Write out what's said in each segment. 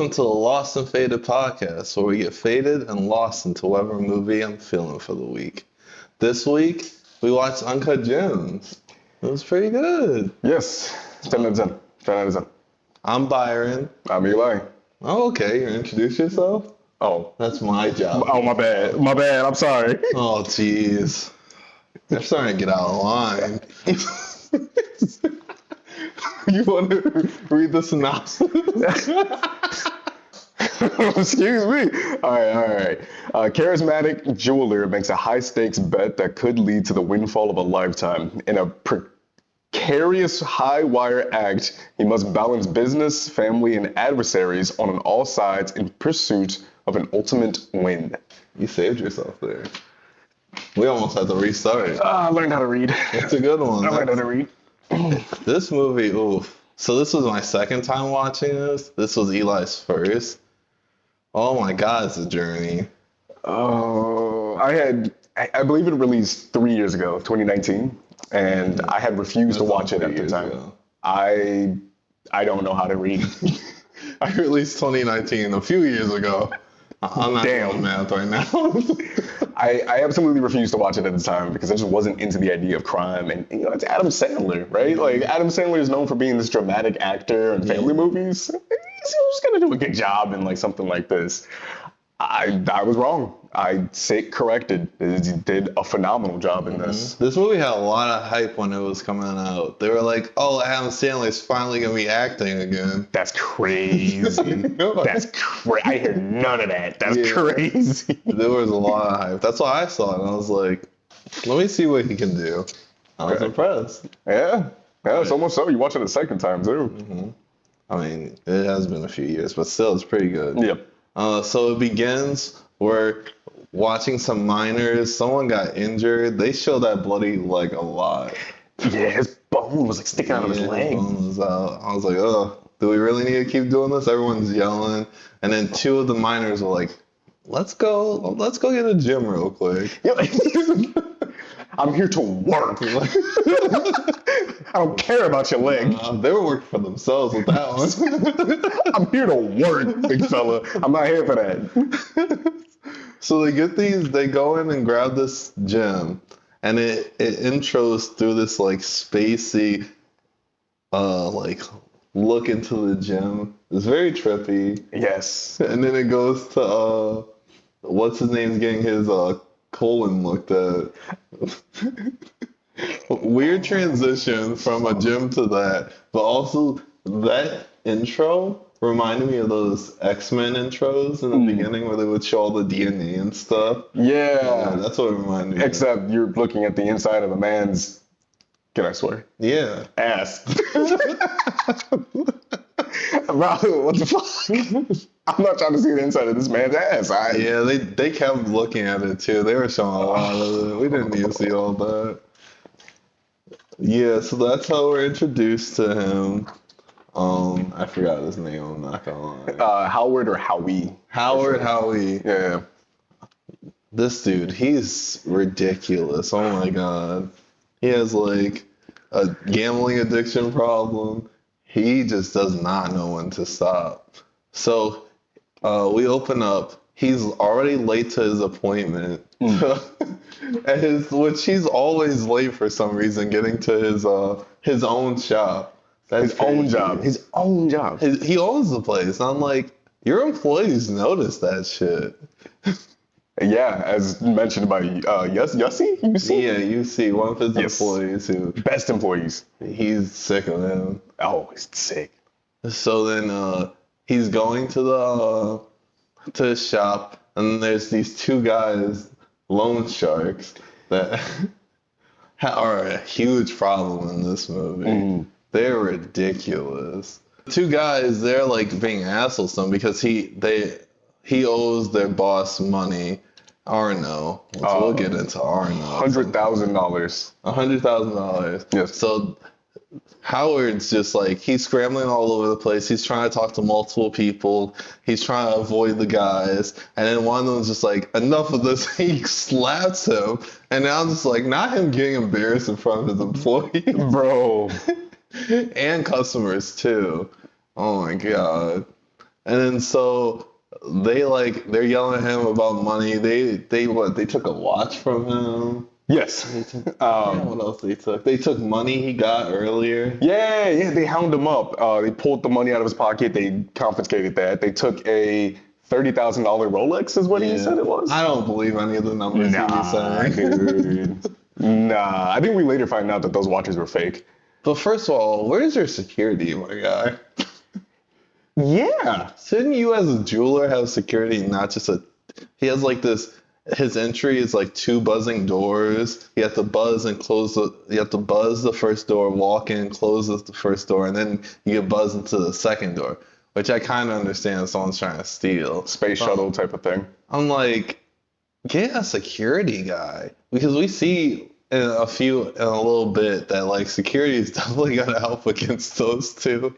Welcome to the Lost and Faded podcast, where we get faded and lost into whatever movie I'm feeling for the week. This week, we watched Uncut Gems. It was pretty good. Yes, 10 out of 10. 10 out of 10. I'm Byron. I'm Eli. Oh, okay. You introduce yourself? Oh. That's my job. Oh, my bad. My bad. I'm sorry. Oh, jeez. They're starting to get out of line. You want to read the synopsis? Excuse me. All right. A charismatic jeweler makes a high-stakes bet that could lead to the windfall of a lifetime. In a precarious high-wire act, he must balance business, family, and adversaries on all sides in pursuit of an ultimate win. You saved yourself there. We almost had to restart. I learned how to read. It's a good one. I learned how to read. This movie, oof. So this was my second time watching this. This was Eli's first. Oh my God, it's a journey. Oh, I believe it released 3 years ago, 2019, and I had refused to watch it at the time. Ago. I don't know how to read. I released 2019 a few years ago. I'm not doing math right now. I absolutely refused to watch it at the time because I just wasn't into the idea of crime. And, you know, it's Adam Sandler, right? Like, Adam Sandler is known for being this dramatic actor in family movies. He's just going to do a good job in, like, something like this. I was wrong. I corrected. He did a phenomenal job in this. This movie had a lot of hype when it was coming out. They were like, oh, Adam Sandler's finally going to be acting again. That's crazy. I hear none of that. That's crazy. There was a lot of hype. That's why I saw it. And I was like, let me see what he can do. I was impressed. Yeah, it's almost so. You watch it a second time, too. Mm-hmm. I mean, it has been a few years, but still, it's pretty good. Yep. So it begins, we're watching some miners. Someone got injured. They show that bloody leg a lot. Yeah, his bone was like sticking out of his leg. His bone was out. I was like, oh, do we really need to keep doing this? Everyone's yelling. And then two of the miners were like, let's go get a gym real quick. I'm here to work. I don't care about your leg. They were working for themselves with that one. I'm here to work, big fella. I'm not here for that. So they go in and grab this gym, and it intros through this like spacey, like look into the gym. It's very trippy. Yes. And then it goes to what's his name's getting his colon looked at. Weird transition from a gym to that, but also that intro reminded me of those X-Men intros in the beginning where they would show all the DNA and stuff. Yeah, that's what it reminded me. Except you're looking at the inside of a man's, can I swear? Yeah. Ass. Bro, what the fuck? I'm not trying to see the inside of this man's ass. Yeah, they kept looking at it too. They were showing a lot of it. We didn't need to see all that. Yeah, so that's how we're introduced to him. I forgot his name. I'm not gonna lie. Howard or Howie? Howie. Yeah. This dude, he's ridiculous. Oh my God. He has like a gambling addiction problem. He just does not know when to stop. So we open up. He's already late to his appointment. Which he's always late for some reason, getting to his own shop. His own job. He owns the place. I'm like, your employees notice that shit. Yeah, as mentioned by Yussi? Yeah, UC, one of his employees who... Best employees. He's sick of him. Oh, he's sick. So then he's going to his shop, and there's these two guys, loan sharks, that are a huge problem in this movie. They're ridiculous. Two guys, they're like being assholes to him because he owes their boss money. Arno. We'll get into Arno. $100,000. $100,000. Yes. So Howard's just like, he's scrambling all over the place. He's trying to talk to multiple people. He's trying to avoid the guys. And then one of them's just like, enough of this. He slaps him. And now I'm just like, not him getting embarrassed in front of his employees. Bro. And customers too. Oh my God. And then so they're yelling at him about money. They took a watch from him. Yes. What else they took? They took money he got earlier. Yeah, they hound him up. They pulled the money out of his pocket. They confiscated that. They took a $30,000 Rolex, is what he said it was. I don't believe any of the numbers he was saying. Dude. Nah, I think we later find out that those watches were fake. But first of all, where's your security, my guy? Yeah. Shouldn't you as a jeweler have security, not just he has like this, his entry is like 2 buzzing doors. You have to buzz and close you have to buzz the first door, walk in, close the first door, and then you get buzzed into the second door, which I kind of understand if someone's trying to steal. Space shuttle type of thing. I'm like, get a security guy, because we see in a little bit that like security is definitely gonna help against those two.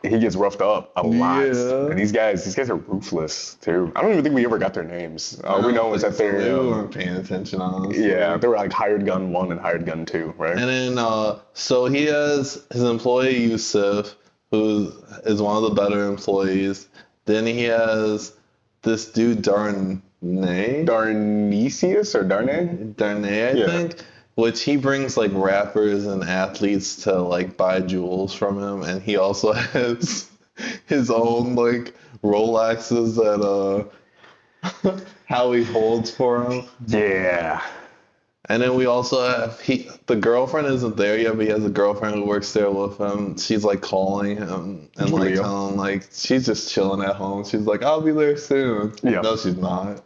He gets roughed up a lot. Yeah. And these guys are ruthless too. I don't even think we ever got their names. All we know is that they weren't paying attention, honestly. Yeah, they were like Hired Gun 1 and Hired Gun 2, right? And then so he has his employee Yusuf, who is one of the better employees. Then he has this dude Darnay, Darnesius or Darnay, I think, which he brings like rappers and athletes to like buy jewels from him, and he also has his own like Rolexes that Howie holds for him. Yeah. And then we also have the girlfriend isn't there yet, but he has a girlfriend who works there with him. She's like calling him and like telling him like she's just chilling at home. She's like, I'll be there soon. Yeah. No, she's not.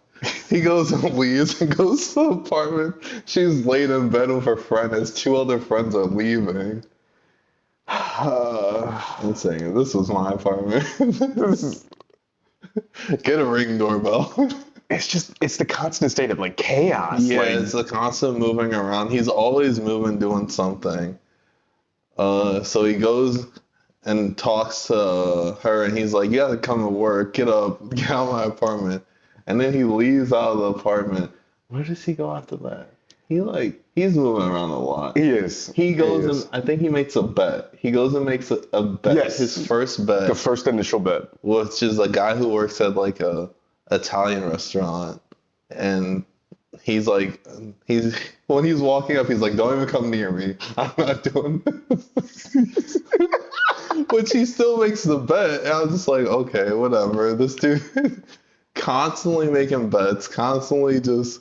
He goes and leaves and goes to the apartment. She's laid in bed with her friend as 2 other friends are leaving. I'm saying, this was my apartment. Get a Ring doorbell. It's the constant state of like chaos. Yeah, like, it's a constant moving around. He's always moving, doing something. So he goes and talks to her, and he's like, you gotta come to work. Get up. Get out of my apartment. And then he leaves out of the apartment. Where does he go after that? He's moving around a lot. He is. He goes and I think he makes a bet. He goes and makes a bet. Yes. His first bet. The first initial bet. Which is a guy who works at like a Italian restaurant. And he's like, when he's walking up, he's like, don't even come near me. I'm not doing this. Which he still makes the bet. And I was just like, okay, whatever. This dude constantly making bets, constantly just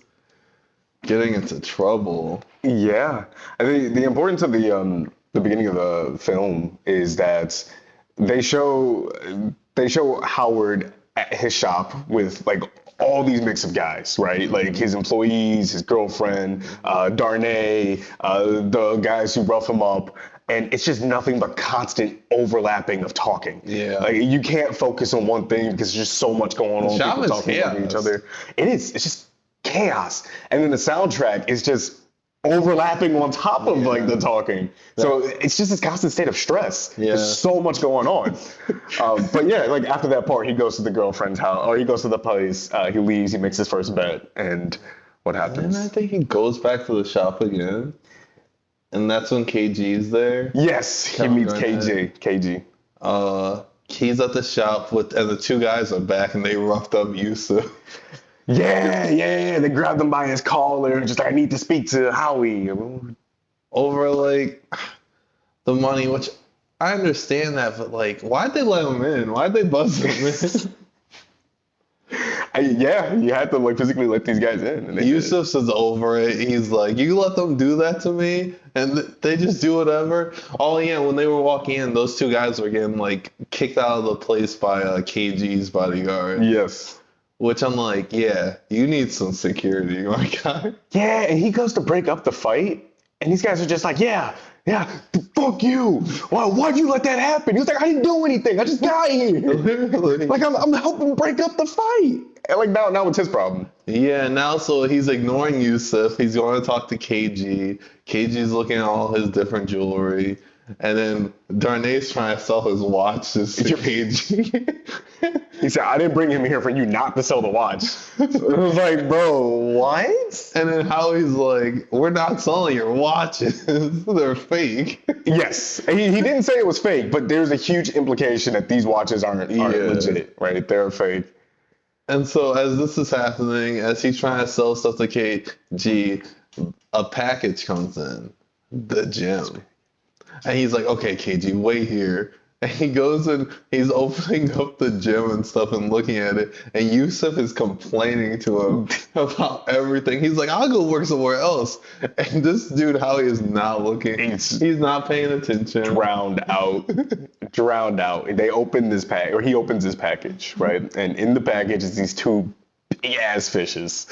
getting into trouble. Yeah, I think the importance of the beginning of the film is that they show Howard at his shop with like all these mix of guys, right? Like his employees, his girlfriend, Darnay, the guys who rough him up. And it's just nothing but constant overlapping of talking. Yeah. Like you can't focus on one thing because there's just so much going on. Shop People is talking over chaos. each other. It is. It's just chaos. And then the soundtrack is just overlapping on top of like the talking. So it's just this constant state of stress. Yeah. There's so much going on. But yeah, like after that part, he goes to the girlfriend's house, or he goes to the place. He leaves. He makes his first bet, and what happens? And I think he goes back to the shop again. And that's when KG's there. Yes, he meets KG. He's at the shop and the 2 guys are back and they roughed up Yusuf. Yeah. They grabbed him by his collar and just like, I need to speak to Howie. Over like the money, which I understand that, but like, why'd they let him in? Why'd they buzz him in? You had to like physically let these guys in. And Yusuf is over it. He's like, you let them do that to me? And they just do whatever. Oh yeah, when they were walking in, those 2 guys were getting like kicked out of the place by KG's bodyguard. Yes. Which I'm like, yeah, you need some security, my guy. Yeah, and he goes to break up the fight, and these guys are just like, yeah, fuck you. Why'd you let that happen? He was like, I didn't do anything. I just got here. Like, I'm helping break up the fight. And like, now it's his problem. Yeah, now so he's ignoring Yusuf. He's going to talk to KG. KG's looking at all his different jewelry. And then Darnay's trying to sell his watches to KG. He said, I didn't bring him here for you not to sell the watch. It was like, bro, what? And then Howie's like, we're not selling your watches. They're fake. Yes. He didn't say it was fake, but there's a huge implication that these watches aren't legit, right? They're fake. And so as this is happening, as he's trying to sell stuff to KG, a package comes in, the gym. And he's like, okay, KG, wait here. And he goes and he's opening up the gym and stuff and looking at it. And Yusuf is complaining to him about everything. He's like, I'll go work somewhere else. And this dude, Howie, is not looking. He's not paying attention. Drowned out. Drowned out. They open this pack, or he opens this package, right? And in the package is these two big-ass fishes.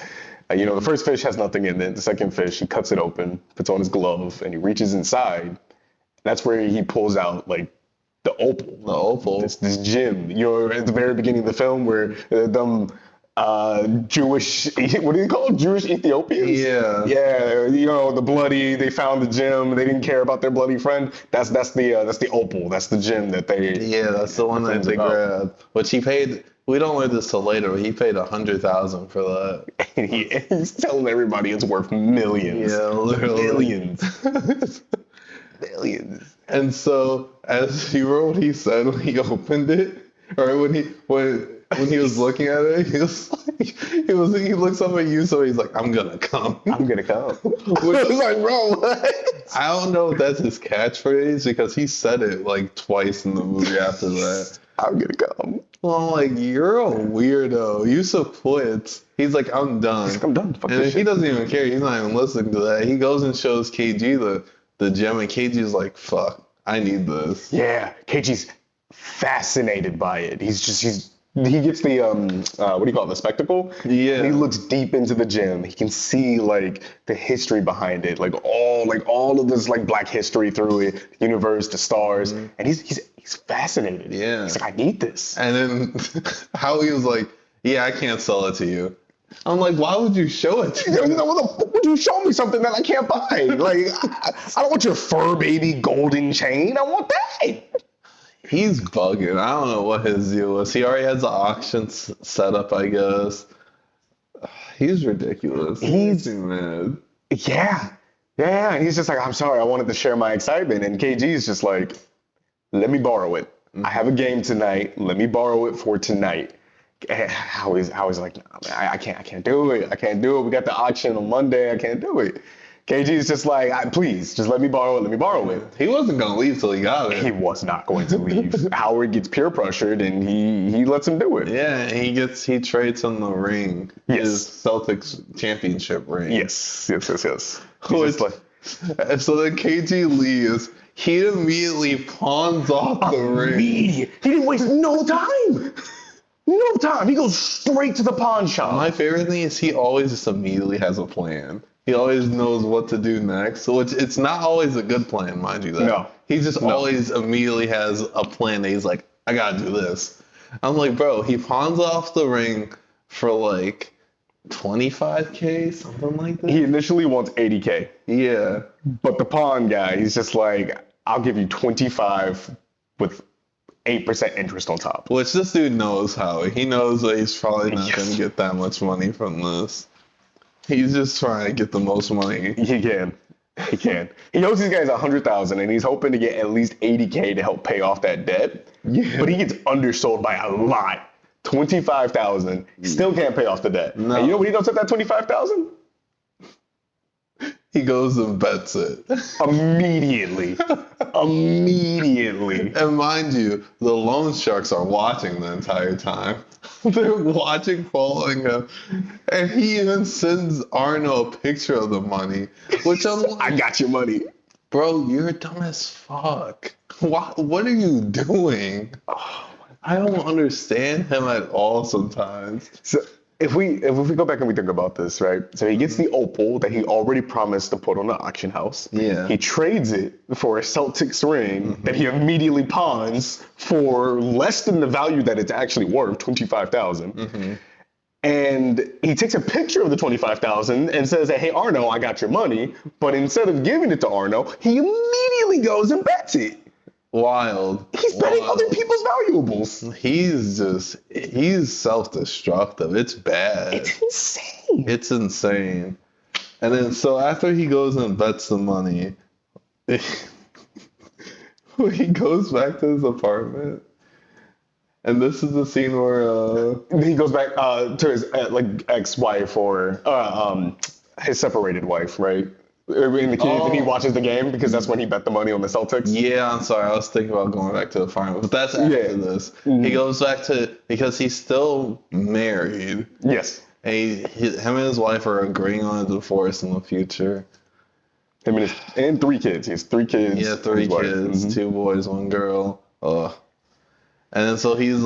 The first fish has nothing in it. The second fish, he cuts it open, puts on his glove, and he reaches inside. That's where he pulls out, like, the opal. The opal. This gem. At the very beginning of the film where them Jewish, what do you call it? Jewish Ethiopians? Yeah. Yeah, they found the gem. They didn't care about their bloody friend. That's the opal. That's the gem that they. Yeah, that's the one that they grabbed. Which he paid. We don't learn this till later, but he paid $100,000 for that. And he's telling everybody it's worth millions. Yeah, literally. Millions. Millions. And so, as he wrote, he said when he opened it, or when he was looking at it, he looks up at you, so he's like, I'm gonna come. I'm gonna come. Which is like, bro, what? I don't know if that's his catchphrase because he said it like twice in the movie after that. I'm gonna come. Well, I'm like, you're a weirdo. Yusuf quits. He's like, I'm done. He's like, I'm done. Fuck and this he shit. doesn't even care. He's not even listening to that. He goes and shows KG the gem, and KG's like, fuck, I need this. Yeah, KG's fascinated by it. He gets the what do you call it, the spectacle? Yeah. And he looks deep into the gem. He can see like the history behind it, like all of this like black history through it, the universe, the stars, and he's fascinaid. Yeah. He's like, I need this. And then Howie was like, yeah, I can't sell it to you. I'm like, why would you show it to me? Would you show me something that I can't buy? Like, I don't want your fur baby golden chain. I want that. He's bugging. I don't know what his deal was. He already has the auction set up, I guess. He's ridiculous. He's too mad. Yeah. Yeah. And he's just like, I'm sorry. I wanted to share my excitement. And KG's just like, let me borrow it. I have a game tonight. Let me borrow it for tonight. Howie's like, nah, man, I can't do it. I can't do it. We got the auction on Monday. I can't do it. KG's just like, please, just let me borrow it. Let me borrow it. He wasn't going to leave till he got it. He was not going to leave. Howard gets peer pressured and he lets him do it. Yeah, and he trades him the ring. Yes. His Celtics championship ring. Yes. So then KG leaves. He immediately pawns off the ring. He didn't waste no time. No time. He goes straight to the pawn shop. My favorite thing is he always just immediately has a plan. He always knows what to do next. So it's not always a good plan, mind you. No. He just always immediately has a plan that he's like, I gotta do this. I'm like, bro, he pawns off the ring for like $25K, something like that. He initially wants $80K. Yeah. But the pawn guy, he's just like, I'll give you 25 with 8% interest on top. Which this dude knows how. He knows that he's probably not going to get that much money from this. He's just trying to get the most money. He can. He owes these guys $100,000 and he's hoping to get at least $80K to help pay off that debt. Yeah. But he gets undersold by a lot. $25,000. Still can't pay off the debt. No. And you know what he does with that $25,000? He goes and bets it. Immediately. And mind you, the loan sharks are watching the entire time. They're watching, following him. And he even sends Arno a picture of the money. Which I'm like, I got your money. Bro, you're dumb as fuck. What are you doing? I don't understand him at all sometimes. So if we go back and we think about this, right? So he gets the opal that he already promised to put on the auction house. Yeah. He trades it for a Celtics ring that he immediately pawns for less than the value that it's actually worth, $25,000. And he takes a picture of the $25,000 and says, hey, Arno, I got your money. But instead of giving it to Arno, he immediately goes and bets it. Wild. He's betting other people's valuables. He's self-destructive. It's bad. It's insane. It's insane. And then so after he goes and bets the money, he goes back to his apartment. And this is the scene where He goes back to his ex-wife or his separated wife, right? In the cave, and he watches the game because that's when he bet the money on the Celtics. yeah, I'm sorry, I was thinking about going back to the apartment, but that's after this. He goes back to because he's still married. Yes. And him and his wife are agreeing on a divorce in the future. Him and 3 kids. He has 3 kids. Yeah, 3 kids, 2 boys, 1 girl. Ugh. And then so he's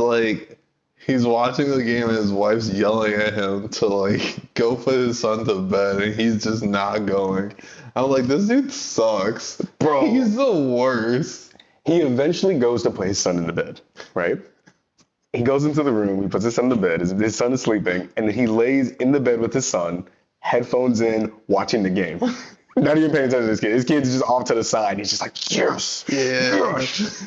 watching the game and his wife's yelling at him to like go put his son to bed and he's just not going. I'm like, this dude sucks. Bro. He's the worst. He eventually goes to put his son in the bed, right? He goes into the room, he puts his son in the bed, his son is sleeping, and he lays in the bed with his son, headphones in, watching the game. Not even paying attention to his kid. His kid's just off to the side. He's just like, yes, yes,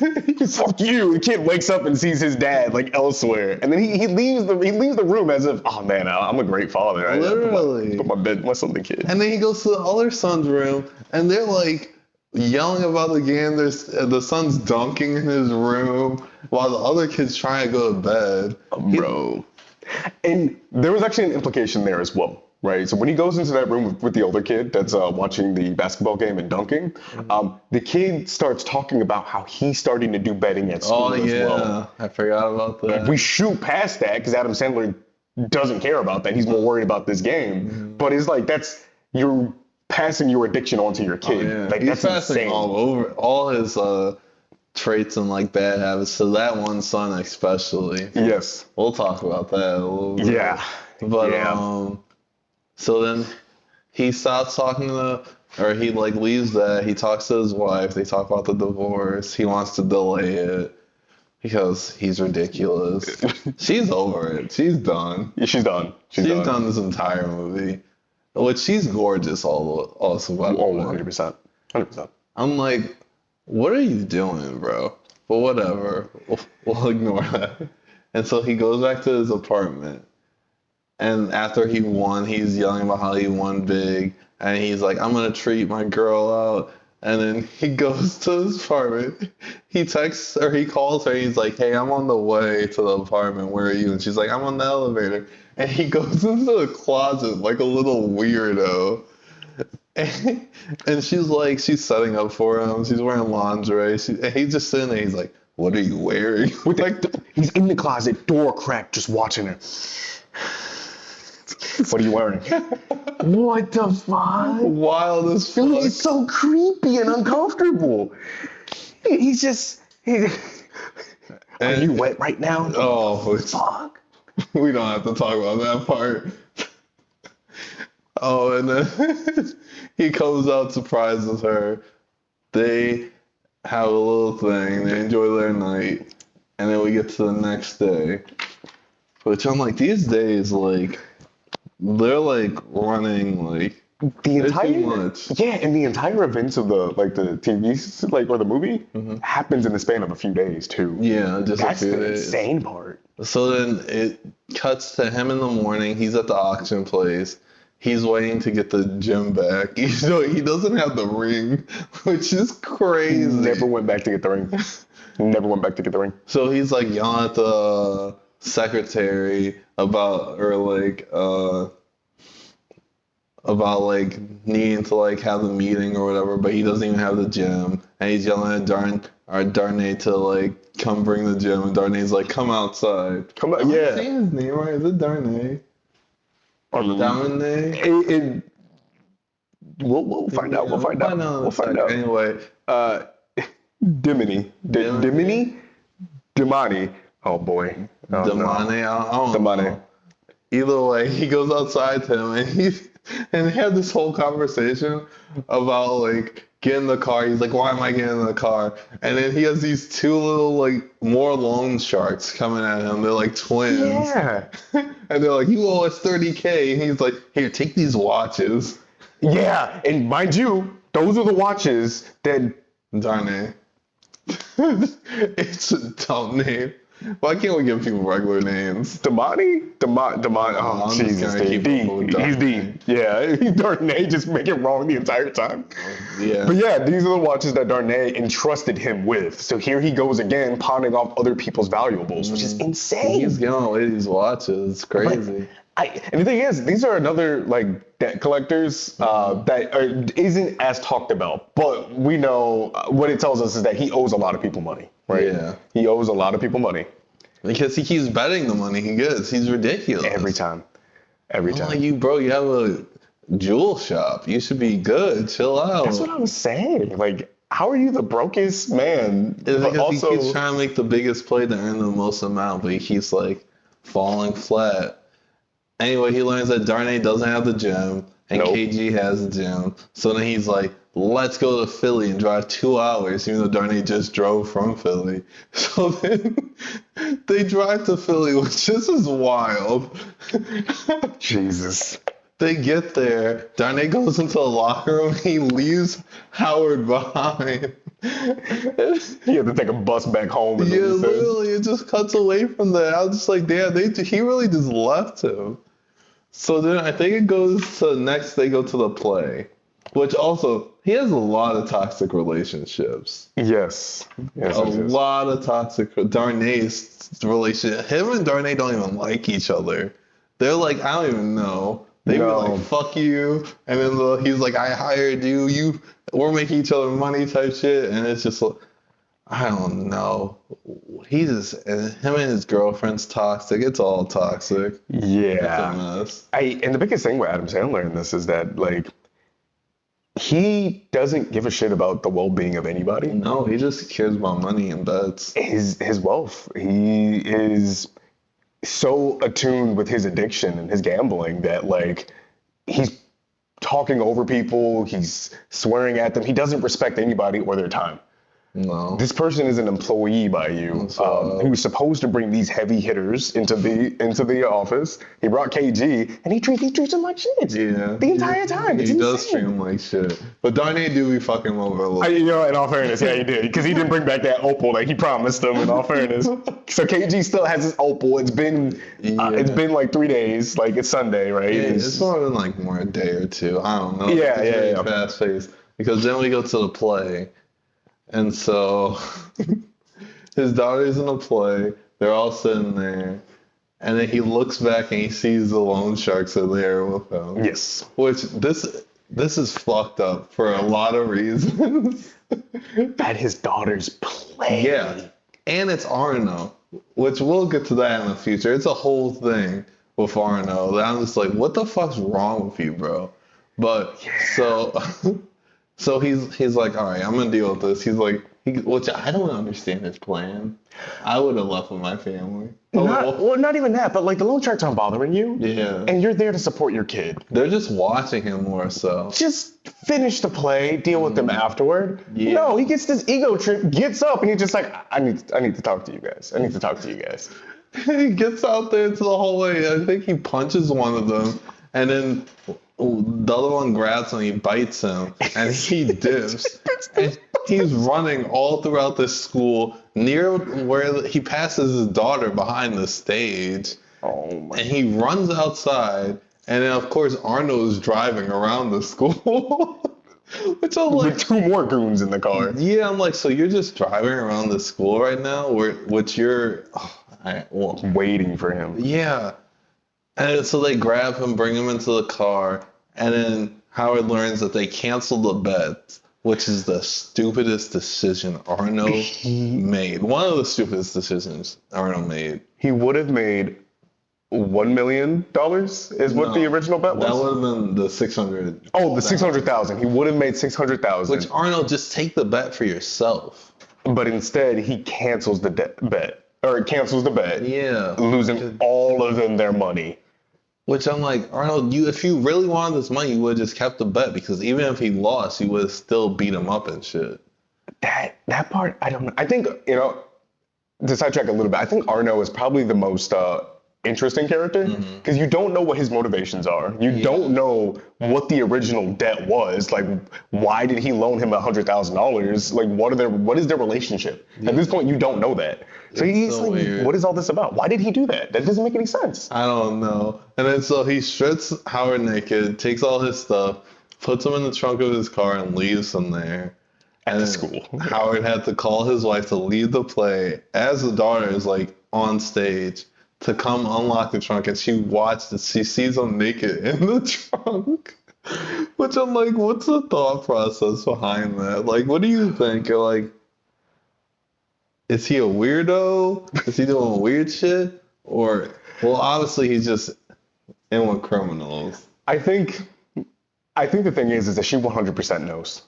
fuck you. The kid wakes up and sees his dad like elsewhere, and then he leaves the room as if, oh man, I'm a great father. I Literally. put my son in the kid. And then he goes to the other son's room and they're like yelling about the game. The son's dunking in his room while the other kid's trying to go to bed. Bro. And there was actually an implication there as well. Right, so when he goes into that room with the older kid that's watching the basketball game and dunking, the kid starts talking about how he's starting to do betting at school as well. I forgot about that. We shoot past that because Adam Sandler doesn't care about that. He's more worried about this game. But it's like you're passing your addiction onto your kid. Yeah. Like He's that's passing insane. all his traits and like bad habits to that one son especially. Yes. We'll talk about that a little bit. Yeah. But so then he stops talking or he like leaves that. He talks to his wife. They talk about the divorce. He wants to delay it because he's ridiculous. She's over it. She's done. Yeah, she's done. She's done this entire movie. Which she's gorgeous also. By the way. 100%. 100%. I'm like, what are you doing, bro? But whatever. We'll ignore that. And so he goes back to his apartment. And after he won, he's yelling about how he won big. And he's like, I'm going to treat my girl out. And then he goes to his apartment. He texts or he calls her. He's like, hey, I'm on the way to the apartment. Where are you? And she's like, I'm on the elevator. And he goes into the closet like a little weirdo. And she's setting up for him. She's wearing lingerie. And he's just sitting there. He's like, what are you wearing? He's in the closet, door cracked, just watching her. What are you wearing? What the fuck? Wild as fuck. Dude, it's so creepy and uncomfortable. He's just... Are you wet right now? Oh, Fuck. We don't have to talk about that part. Oh, and then he comes out, surprises her. They have a little thing. They enjoy their night. And then we get to the next day. Which I'm like, these days, like... They're like running like the entire too much. Yeah, and the entire events of the TV or the movie happens in the span of a few days too. Yeah, just that's a few the days. insane part. So then it cuts to him in the morning. He's at the auction place. He's waiting to get the gym back. Even though he doesn't have the ring, which is crazy. Never went back to get the ring. Never went back to get the ring. So he's like yelling at the secretary about needing to like have the meeting or whatever, but he doesn't even have the gym, and he's yelling at Darnay to like come bring the gym, and Darnay's like, come outside. Come on, Am I yeah. saying his name right? Is it Darnay? Darnay? We'll find out. We'll find out. Anyway, Dimini. Dimani. Oh boy. Damane. I don't Damane. know. Either way, he goes outside to him, and they have this whole conversation about like getting in the car. He's like, why am I getting in the car? And then he has these 2 little like more loan sharks coming at him. They're like twins. Yeah. And they're like, you owe us $30K. And he's like, here, take these watches. Yeah, and mind you, those are the watches that Darnay It's a dumb name. Why can't we give people regular names? Damani? Damani. Oh, I'm just Jesus, gonna Dean. keep up with He's Darnay. Dean. Yeah, Darnay just make it wrong the entire time. Yeah. But yeah, these are the watches that Darnay entrusted him with. So here he goes again, pawning off other people's valuables, which is insane. He's giving away these watches. It's crazy. And the thing is, these are another like debt collectors isn't as talked about, but we know what it tells us is that he owes a lot of people money, right? Yeah. He owes a lot of people money Because he keeps betting the money he gets. He's ridiculous. every time. Every I'm time. like, you, bro, you have a jewel shop. You should be good. Chill out. That's what I was saying. Like, how are you the brokest man? It's But because also, he keeps trying to make the biggest play to earn the most amount, but he keeps like falling flat. Anyway, he learns that Darnay doesn't have the gym and Nope. KG has the gym. So then he's like, let's go to Philly and drive 2 hours, even though Darnay just drove from Philly. So then they drive to Philly, which this is wild. Jesus. They get there. Darnay goes into the locker room. He leaves Howard behind. He had to take a bus back home. And Yeah, literally, it just cuts away from that. I was just like, damn, he really just left him. So then I think it goes to next, they go to the play, which also, he has a lot of toxic relationships. Yes. Yes. A yes, yes. lot of toxic, Darnay's relationship. Him and Darnay don't even like each other. They're like, I don't even know. They were No. like, fuck you. And then he's like, I hired you. We're making each other money type shit. And it's just like, I don't know. And him and his girlfriend's toxic. It's all toxic. It's a Yeah. mess. And the biggest thing with Adam Sandler in this is that, like, he doesn't give a shit about the well-being of anybody. No, he just cares about money and bets. His wealth. He is so attuned with his addiction and his gambling that, like, he's talking over people, he's swearing at them. He doesn't respect anybody or their time. No. This person is an employee by you. He was supposed to bring these heavy hitters into the office. He brought KG, and he treats him like shit. Yeah. The entire time. It's He does insane. treat him like shit. But Darnay do be fucking him over a little. In all fairness, yeah, he did. Because he didn't bring back that opal that he promised them, in all fairness. So KG still has his opal. It's been like 3 days. Like, it's Sunday, right? Yeah, it's more than like a day or two. I don't know. Yeah, It's very yeah. fast paced. Because then we go to the play. And so his daughter's in the play. They're all sitting there. And then he looks back and he sees the loan sharks are there with him. Yes. Which this is fucked up for a lot of reasons. At his daughter's play. Yeah. And it's Arno, which we'll get to that in the future. It's a whole thing with Arno that I'm just like, what the fuck's wrong with you, bro? But so he's like, all right, I'm gonna deal with this. He's like, which I don't understand his plan. I would have left with my family. Not even that, but like the loan sharks aren't bothering you. Yeah. And you're there to support your kid. They're just watching him more so. Just finish the play, deal with them afterward. Yeah. No, he gets this ego trip, gets up, and he's just like, I need to talk to you guys. I need to talk to you guys. He gets out there into the hallway. I think he punches one of them, and then the other one grabs him. He bites him, and he dips. And he's running all throughout this school near where he passes his daughter behind the stage. Oh my. And he runs outside, and then of course Arnold's driving around the school. Which I'm like, With 2 more goons in the car. yeah, I'm like, so you're just driving around the school right now, which you're, Waiting for him. yeah. And so they grab him, bring him into the car, and then Howard learns that they canceled the bet, which is the stupidest decision Arno made. One of the stupidest decisions Arno made. He would have made $1 million is what the original bet was. That would have been the 600. Oh, the 600,000. He would have made 600,000. Which Arno, just take the bet for yourself. But instead, he cancels the bet. Or cancels the bet. Yeah. Losing all of them their money. Which I'm like, Arnold, if you really wanted this money, you would have just kept the bet, because even if he lost, you would have still beat him up and shit. That part, I don't know. I think, to sidetrack a little bit, I think Arno is probably the most interesting character because you don't know what his motivations are. You don't know what the original debt was. Like, why did he loan him $100,000? Like, what is their relationship? At this point, you don't know that. So he's so like, weird. what is all this about? Why did he do that? That doesn't make any sense. I don't know. And then so he strips Howard naked, takes all his stuff, puts him in the trunk of his car, and leaves him there. At the school. Howard had to call his wife to leave the play as the daughter is like on stage to come unlock the trunk, and she watched it. She sees him naked in the trunk. Which I'm like, what's the thought process behind that? Like, what do you think? You're like, is he a weirdo? Is he doing weird shit? Or, well, obviously he's just in with criminals. I think the thing is that she 100% knows.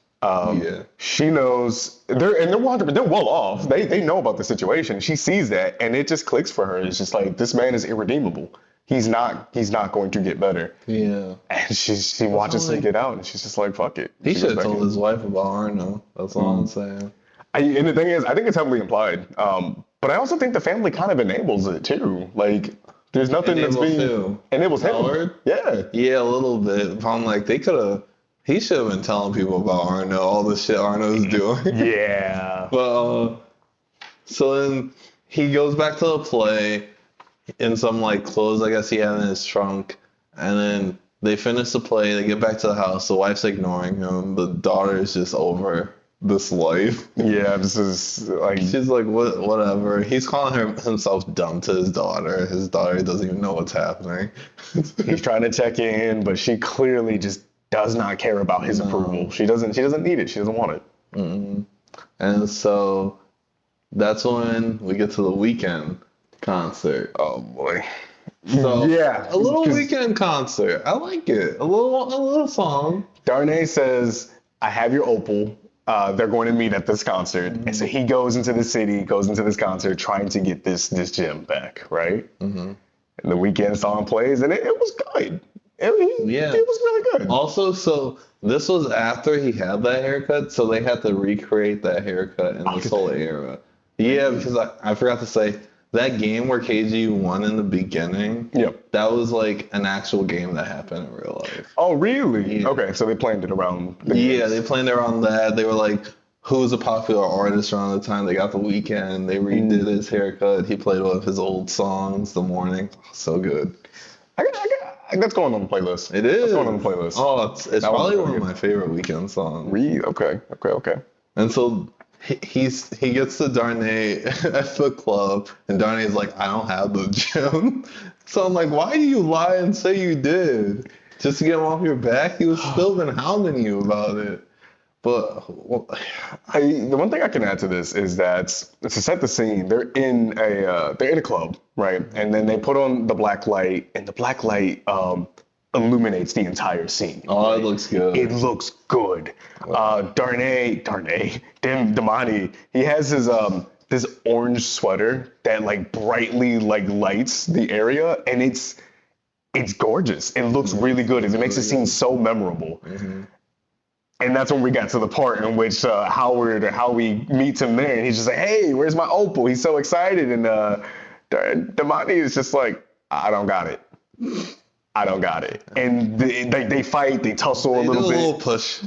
She knows they're 100%, they're well off. They know about the situation. She sees that, and it just clicks for her. It's just like, this man is irredeemable. He's not going to get better. Yeah. And she watches him get out, and she's just like, fuck it. He should have told his wife about Arno. That's all I'm saying. And the thing is, I think it's heavily implied. But I also think the family kind of enables it too. Like, there's nothing that's being enables him. Howard? Yeah. Yeah, a little bit. I'm like, he should have been telling people about Arno, all the shit Arno's doing. Yeah. But so then he goes back to the play in some like clothes I guess he had in his trunk, and then they finish the play. They get back to the house. The wife's ignoring him. The daughter is just over this life. Yeah, this is like, she's like, whatever. He's calling himself dumb to his daughter. His daughter doesn't even know what's happening. He's trying to check in, but she clearly just does not care about his approval. She doesn't need it. She doesn't want it. Mm-mm. And so that's when we get to the Weeknd concert. Oh boy. So yeah, a little Weeknd concert. I like it. A little song. Darnay says, I have your opal. They're going to meet at this concert. And so he goes into the city, goes into this concert trying to get this gem back, right? And the Weeknd song plays, and it was good. It was really good. Also, so this was after he had that haircut, so they had to recreate that haircut in this whole era. Yeah, because I forgot to say, that game where KG won in the beginning, that was like an actual game that happened in real life. Oh, really? Yeah. Okay, so they planned it around the games. They planned it around that. They were like, who's a popular artist around the time? They got the Weeknd. They redid his haircut. He played one of his old songs, The Morning. So good. That's going on the playlist. It is. That's going on the playlist. Oh, it's probably one of my favorite Weeknd songs. Really? Okay. And so he gets to Darnay at the club, and Darnay's like, I don't have the gem. So I'm like, why do you lie and say you did? Just to get him off your back? He was still been hounding you about it. But the one thing I can add to this is that, to set the scene, they're in a club, right? And then they put on the black light, and the black light illuminates the entire scene. Oh, right? It looks good. It looks good. Damani, he has his this orange sweater that like brightly like lights the area, and it's gorgeous. It looks really good. It makes the scene so memorable. And that's when we got to the part in which Howie meets him there, and he's just like, hey, where's my opal? He's so excited, and Damani is just like, I don't got it. And they fight, they tussle a little bit.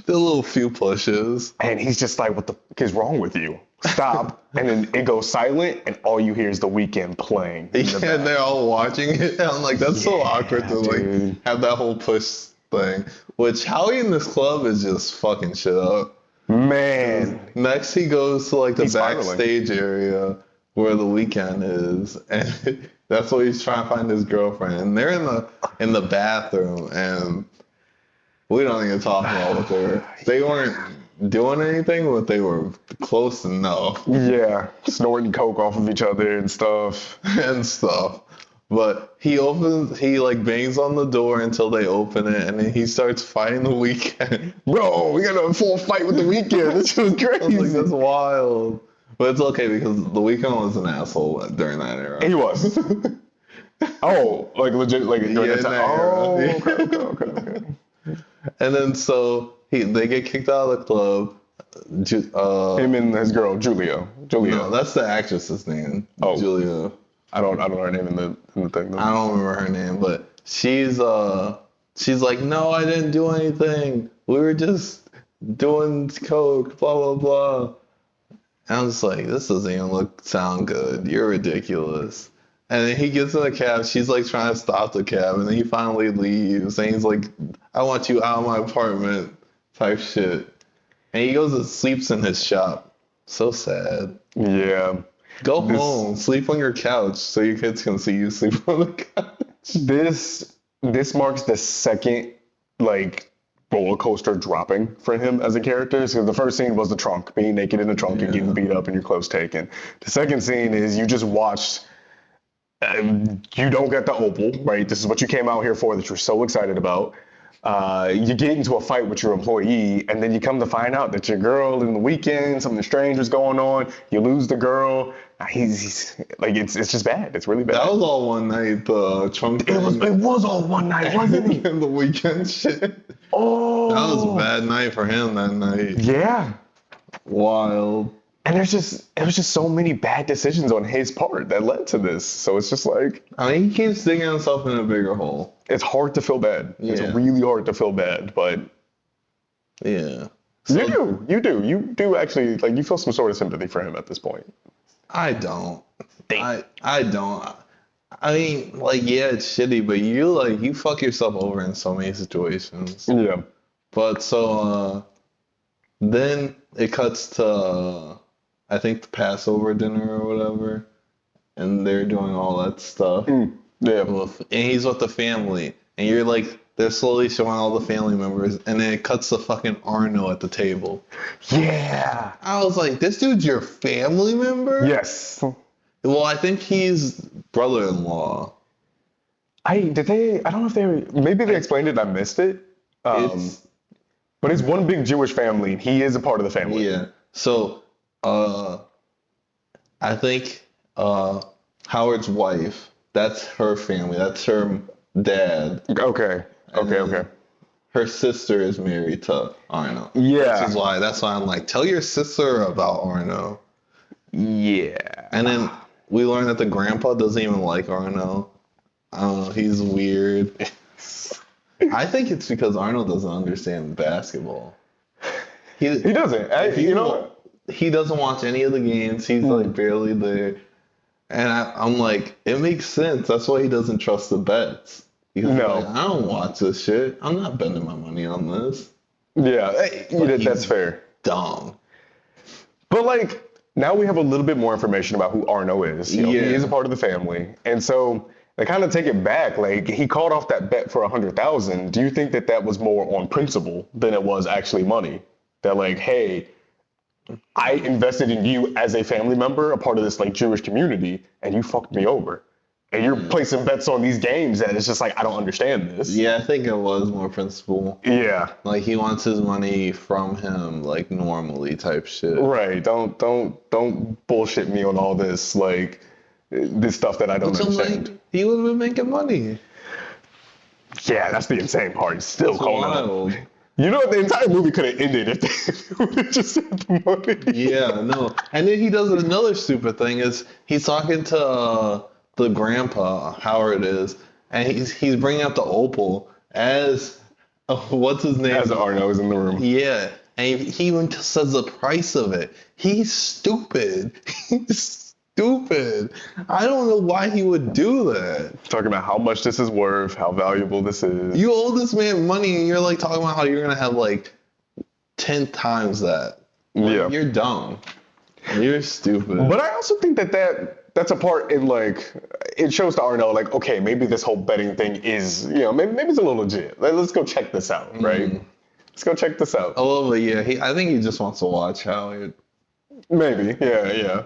A little few pushes. And he's just like, what the fuck is wrong with you? Stop. And then it goes silent, and all you hear is the Weeknd playing. And they're all watching it. I'm like, that's so awkward to like have that whole push thing. Which Howie in this club is just fucking shit up. Man. Next he goes to like the backstage area where the Weeknd is, and that's where he's trying to find his girlfriend. And they're in the bathroom, and we don't even talk about what they weren't doing anything, but they were close enough. Yeah, snorting coke off of each other and stuff. But he like bangs on the door until they open it, and then he starts fighting the Weeknd. Bro, we got a full fight with the Weeknd. This was crazy. I was like, that's wild. But it's okay because the Weeknd was an asshole during that era. He was. Oh, like legit, like during that time. Oh, okay. And then so they get kicked out of the club. Him and his girl, Julia. No, that's the actress's name. Oh. Julia. I don't know her name in the thing though. I don't remember her name, but she's like, no, I didn't do anything. We were just doing coke, blah blah blah. And I'm just like, this doesn't even sound good. You're ridiculous. And then he gets in the cab. She's like trying to stop the cab, and then he finally leaves. And he's like, I want you out of my apartment, type shit. And he goes and sleeps in his shop. So sad. Yeah. Go home, sleep on your couch, so your kids can see you sleep on the couch. This marks the second like roller coaster dropping for him as a character. So the first scene was the trunk, being naked in the trunk and getting beat up and your clothes taken. The second scene is you just watched. You don't get the opal, right? This is what you came out here for that you're so excited about. You get into a fight with your employee, and then you come to find out that your girl in the weekend, something strange was going on. You lose the girl. He's like, it's just bad. It's really bad. That was all one night, the trunk. It was all one night, wasn't it? And the weekend shit. Oh, That was a bad night for him that night. yeah. Wild. And it was just so many bad decisions on his part that led to this. So it's just like, I mean, he keeps digging himself in a bigger hole. it's hard to feel bad. It's Yeah. really hard to feel bad, but Yeah. you do actually, like, you feel some sort of sympathy for him at this point. I don't. I don't. I mean, like, yeah, it's shitty, but you fuck yourself over in so many situations. Yeah. But so then it cuts to I think the Passover dinner or whatever, and they're doing all that stuff. Yeah. And he's with the family, and you're like, they're slowly showing all the family members, and then it cuts to fucking Arno at the table. Yeah. I was like, this dude's your family member? Yes. Well, I think he's brother-in-law. I don't know if maybe they explained it, I missed it. But it's one big Jewish family, and he is a part of the family. Yeah. So, I think Howard's wife, that's her family. That's her dad. Okay. Okay. Her sister is married to Arno. Yeah. That's why I'm like, tell your sister about Arno. Yeah. And then we learn that the grandpa doesn't even like Arno. He's weird. I think it's because Arno doesn't understand basketball. He doesn't. He doesn't watch any of the games. He's like barely there. And I'm like, it makes sense. That's why he doesn't trust the bets. Because he's like, I don't watch this shit. I'm not betting my money on this. Yeah, that's fair. Dumb. But like, now we have a little bit more information about who Arno is. He is a part of the family. And so they kind of take it back. Like, he called off that bet for $100,000. Do you think that was more on principle than it was actually money? That like, hey, I invested in you as a family member, a part of this like Jewish community, and you fucked me over. And you're placing bets on these games that it's just like, I don't understand this. Yeah, I think it was more principle. Yeah. Like, he wants his money from him, like, normally type shit. Right. Don't bullshit me on all this, like, this stuff that I don't understand. Like, he would have been making money. Yeah, that's the insane part. It's still It's calling wild. out. You know, the entire movie could have ended if they would have just had the money. Yeah, no. And then he does another stupid thing is he's talking to the grandpa, Howard is, and he's bringing up the opal as, what's his name? As Arno is in the room. Yeah. And he even says the price of it. He's stupid. He's stupid. I don't know why he would do that. Talking about how much this is worth, how valuable this is. You owe this man money and you're like talking about how you're going to have like 10 times that. Like, Yeah. You're dumb. You're stupid. But I also think that's a part in like, it shows to Arno like, okay, maybe this whole betting thing is, maybe it's a little legit. Let's go check this out, right? Let's go check this out. A little bit, yeah. I think he just wants to watch Howard. Maybe, yeah.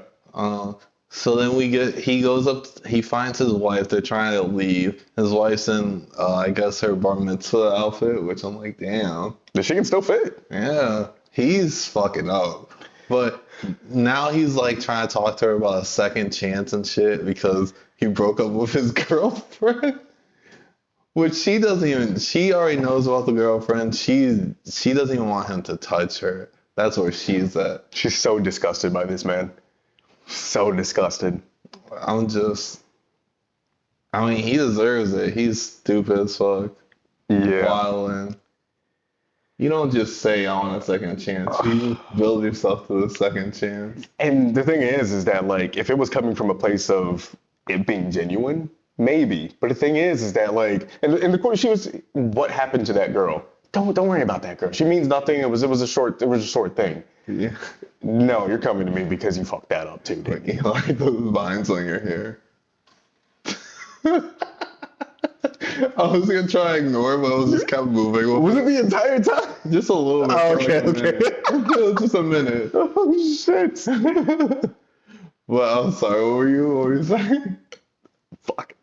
So then he goes up, he finds his wife, they're trying to leave. His wife's in, I guess, her bar mitzvah outfit, which I'm like, damn. She can still fit. Yeah, he's fucking up. But now he's like trying to talk to her about a second chance and shit because he broke up with his girlfriend. Which she already knows about the girlfriend. She doesn't even want him to touch her. That's where she's at. She's so disgusted by this man. So disgusted. I'm just, I mean, he deserves it. He's stupid as fuck. Yeah. Wildin'. You don't just say I want a second chance. You just build yourself to the second chance. And the thing is that like if it was coming from a place of it being genuine, maybe. But the thing is that like, and the question was, what happened to that girl? Don't worry about that girl. She means nothing. It was a short thing. Yeah. No, you're coming to me because you fucked that up too, didn't you? Like those vines on your hair. I was gonna try to ignore it, but I was just kept moving. Was it the entire time? Just a little bit. Oh, for okay, like a minute. Just a minute. Oh shit. Well, I'm sorry. What were you saying? Fuck.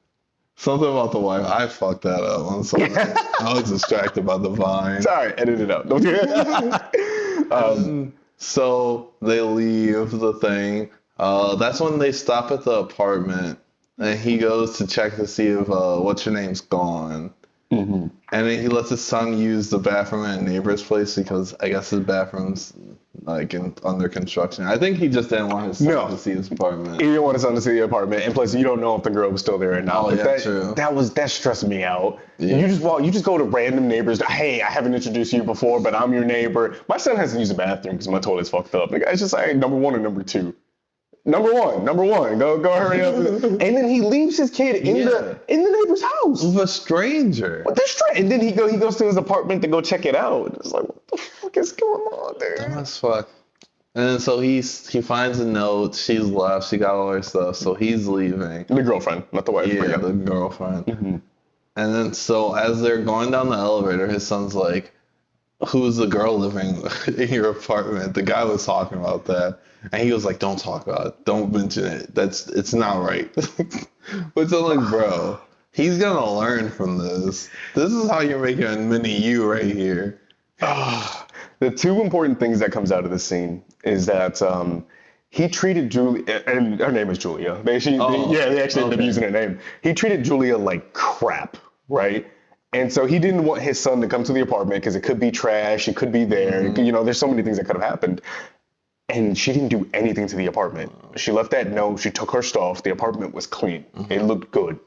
Something about the wife. I fucked that up. I'm sorry. I was distracted by the vine. Sorry, edit it out. So they leave the thing. That's when they stop at the apartment, and he goes to check to see if what's your name's gone. Mm-hmm. And then he lets his son use the bathroom at a neighbor's place because I guess his bathroom's like under construction. I think he just didn't want his son to see his apartment. He didn't want his son to see the apartment, and plus you don't know if the girl was still there or not. Oh, yeah, true. That stressed me out. Yeah. You just go to random neighbors. Hey, I haven't introduced you before, but I'm your neighbor. My son hasn't used the bathroom because my toilet's fucked up. The guy's just like number one or number two. Number one. Go hurry up. And then he leaves his kid in the neighbor's house. With a stranger. What the and then he goes to his apartment to go check it out. It's like, what the fuck is going on there? Dumb as fuck. And then so he finds a note. She's left. She got all her stuff. So he's leaving. The girlfriend, not the wife. Yeah, the girlfriend. Mm-hmm. And then so as they're going down the elevator, his son's like, "Who's the girl living in your apartment?" The guy was talking about that. And he was like, "Don't talk about it. Don't mention it. It's not right." Which I'm like, bro, he's gonna learn from this. This is how you're making a mini you right here. The two important things that comes out of this scene is that he treated Julia, and her name is Julia. They actually ended up using her name. He treated Julia like crap, right? And so he didn't want his son to come to the apartment because it could be trash. It could be there. Mm-hmm. There's so many things that could have happened. And she didn't do anything to the apartment. She left that note. She took her stuff. The apartment was clean. Mm-hmm. It looked good.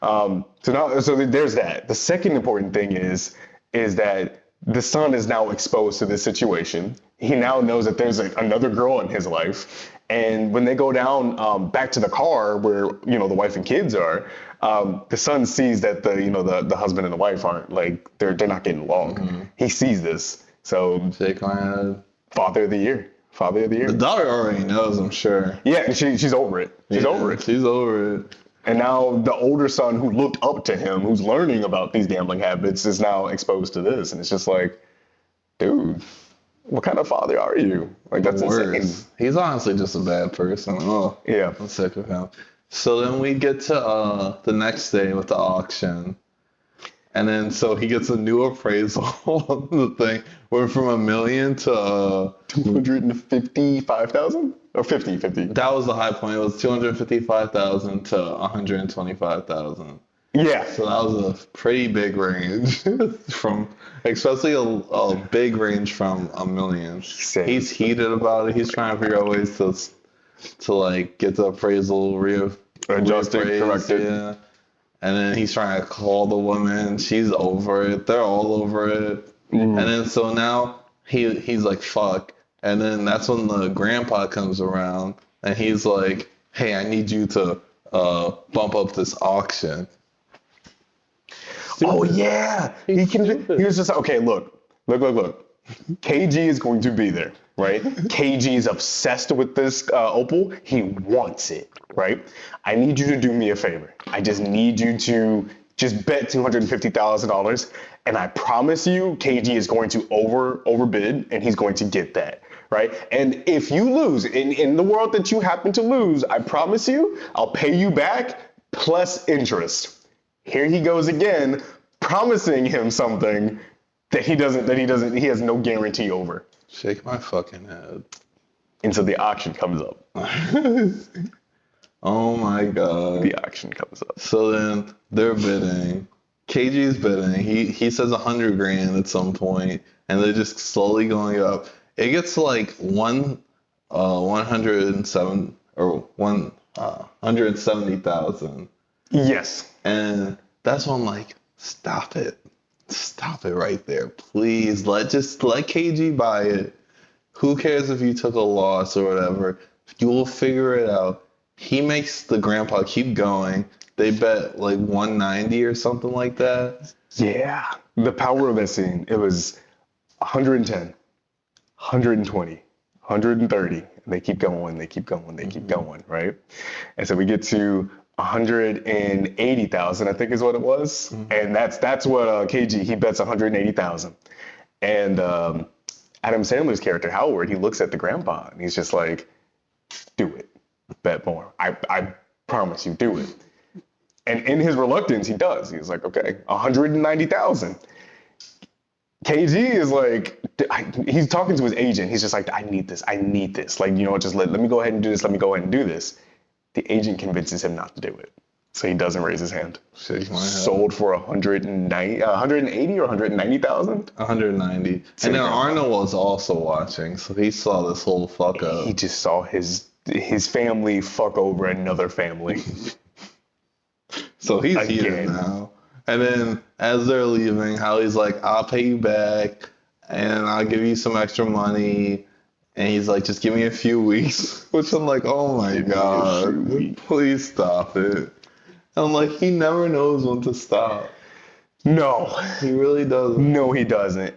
So there's that. The second important thing is that the son is now exposed to this situation. He now knows that there's another girl in his life. And when they go down back to the car where the wife and kids are, the son sees that the husband and the wife aren't they're not getting along. Mm-hmm. He sees this. So shake my head. Father of the year. The daughter already knows, I'm sure. Yeah, she's over it. She's over it. And now the older son who looked up to him, who's learning about these gambling habits, is now exposed to this. And it's just like, dude, what kind of father are you? That's insane. He's honestly just a bad person. Oh, yeah. I'm sick of him. So then we get to the next day with the auction. And then so he gets a new appraisal on the thing. Went from $1 million to 255,000 or 50. That was the high point. It was 255,000 to 125,000. Yeah. So that was a pretty big range especially a big range from $1 million. Same. He's heated about it. He's trying to figure out ways to get the appraisal adjusted, corrected. Yeah. And then he's trying to call the woman. She's over it. They're all over it. Mm-hmm. And then so now he's like, fuck. And then that's when the grandpa comes around and he's like, hey, I need you to bump up this auction. Oh yeah. He was just okay, look. KG is going to be there, right? KG is obsessed with this opal. He wants it, right? I need you to do me a favor. I just need you to just bet $250,000, and I promise you, KG is going to overbid, and he's going to get that, right? And if you lose, in the world that you happen to lose, I promise you, I'll pay you back plus interest. Here he goes again, promising him something that he has no guarantee over. Shake my fucking head. And so the auction comes up. Oh my God. The auction comes up. So then they're bidding. KG's bidding. He says 100 grand at some point, and they're just slowly going up. It gets to 107 or 170,000. Yes. And that's when I'm like, stop it. Stop it right there. Please just let KG buy it. Who cares if you took a loss or whatever? You will figure it out. He makes the grandpa keep going. They bet like 190 or something like that. Yeah. The power of that scene, it was 110, 120, 130. And they keep going, they keep going, they keep going, right? And so we get to 180,000, I think is what it was. And that's what KG, he bets 180,000. And Adam Sandler's character, Howard, he looks at the grandpa and he's just like, do it. Bet more. I promise you, do it. And in his reluctance, he does. He's like, okay, 190,000. KG is like, he's talking to his agent. He's just like, I need this. Like, just let me go ahead and do this. Let me go ahead and do this. The agent convinces him not to do it. So he doesn't raise his hand. Shake my head. Sold for 180 or 190,000? 190. And then Arnold was also watching, so he saw this whole fuck up. He just saw his family fuck over another family. So he's here now. And then as they're leaving, Hallie's like, I'll pay you back and I'll give you some extra money. And he's like, just give me a few weeks. Which I'm like, oh my God, please stop it. And I'm like, he never knows when to stop. No. He really doesn't. No, he doesn't.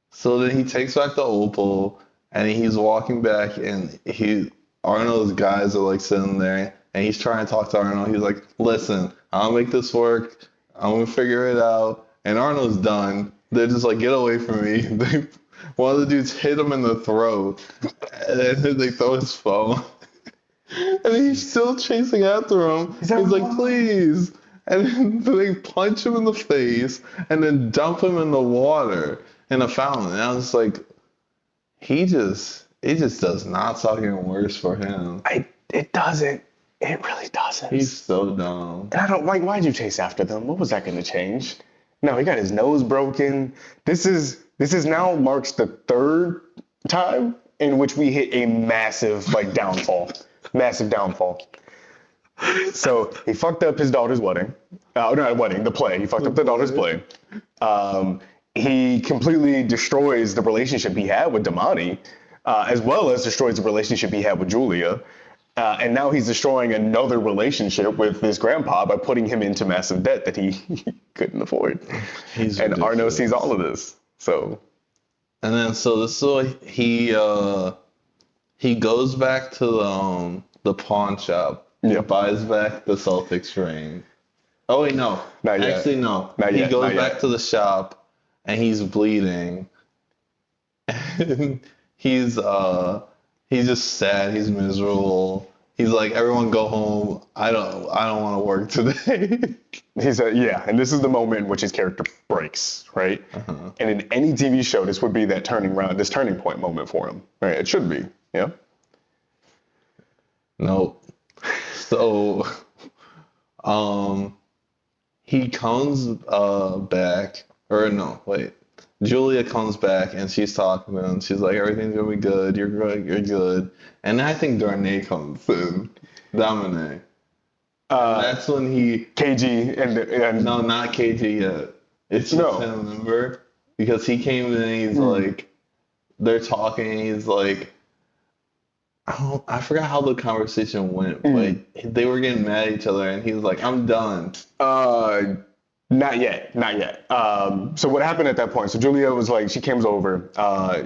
So then he takes back the opal and he's walking back and Arnold's guys are like sitting there and he's trying to talk to Arnold. He's like, listen, I'll make this work. I'm going to figure it out. And Arnold's done. They're just like, get away from me. One of the dudes hit him in the throat. And then they throw his phone. And he's still chasing after him. He's like, please. And then they punch him in the face and then dump him in the water in a fountain. And I was like, it just does not stop getting worse for him. It doesn't. It really doesn't. He's so dumb. And I don't like, why'd you chase after them? What was that going to change? No, he got his nose broken. This is now marks the third time in which we hit a massive downfall. Massive downfall. So he fucked up his daughter's wedding. Not wedding, the play. He fucked up the daughter's play. He completely destroys the relationship he had with Damani, as well as destroys the relationship he had with Julia. And now he's destroying another relationship with his grandpa by putting him into massive debt that he couldn't afford. And Arno sees all of this. So this is what he goes back to the pawn shop. He buys back the Celtics ring. Oh wait, no. Not yet. Actually, no. Not he yet. goes Not back yet. to the shop and he's bleeding. And he's just sad. He's miserable. He's like, everyone go home. I don't want to work today. He said, yeah. And this is the moment in which his character breaks, right? Uh-huh. And in any TV show, this would be that turning point moment for him, right? It should be, yeah. Nope. So, he comes back, or no, wait. Julia comes back and she's talking to him. She's like, everything's gonna be good. You're good. And I think Darnay comes in. Dominic. That's when KG and no, not KG yet. It's just him, remember? Because he came in and he's like, they're talking and he's like, I forgot how the conversation went, but they were getting mad at each other and he was like, I'm done. Not yet. So what happened at that point? So Julia was like, she comes over.